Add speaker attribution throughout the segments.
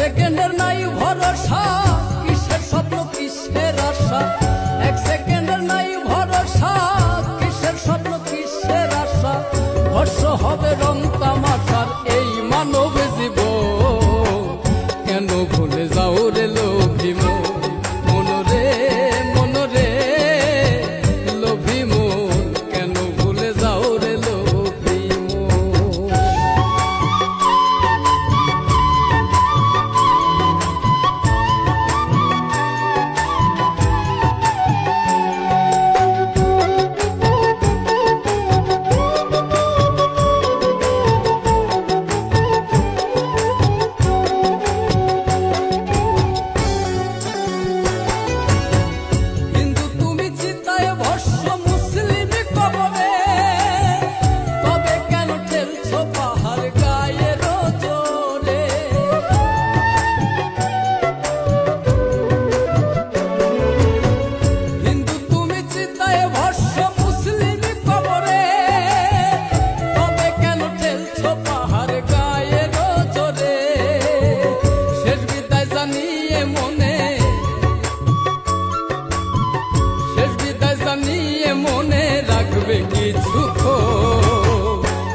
Speaker 1: সেকেন্ডের নাই ভরসা, কিসের স্বপ্ন কিসের আশা। এক সেকেন্ডের নাই ভরসা, কিসের স্বপ্ন কিসের আশা। ভস্ম হবে রং তামাশার এই মানব জীবন, কেন ভুলে যাও রে লোভী মন। মন রে মন রে লোভী মন, কেন ভুলে যাও রে লোভী মন।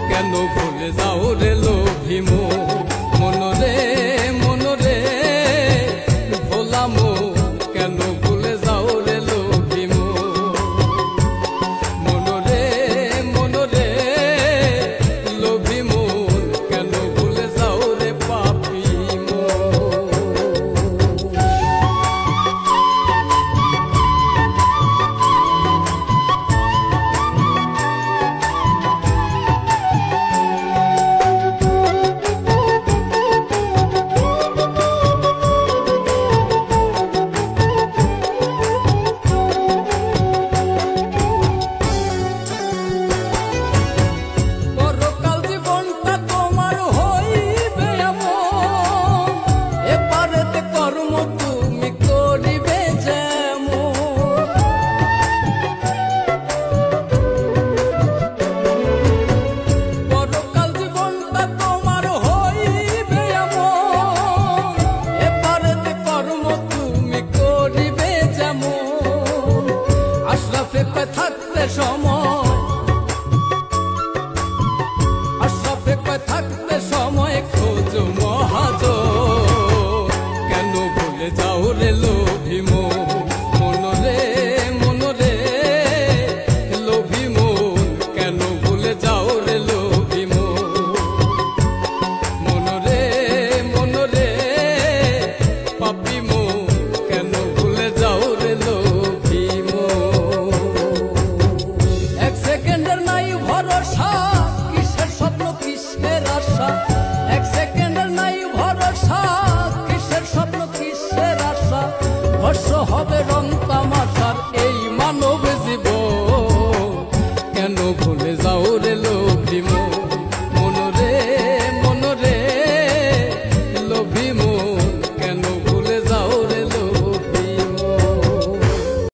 Speaker 1: কেন ভুলে যাও রে লোভী মন। মন রে মন রে ভোলা মন, কেন ভুলে যাও রে লোভী মন। মন রে মন রে লোভী মন, কেন ভুলে যাও রে পাপী মন। থাকতে সময় আশরাফে থাকতে সময় খোঁজ মহাজন, কেন ভুলে যাও রে লোভী মন। মন রে মন রে লোভী মন, কেন ভুলে যাও রে লোভী মন। মন রে মন রে পাপী মন, কেন ভুলে যাও রে লোভী মন। এক সেকেন্ডের নাই ভরসা, কিসের স্বপ্ন কিসের আশা। এক সেকেন্ডের নাই ভরসা, কিসের স্বপ্ন কিসের আশা। ভস্ম হবে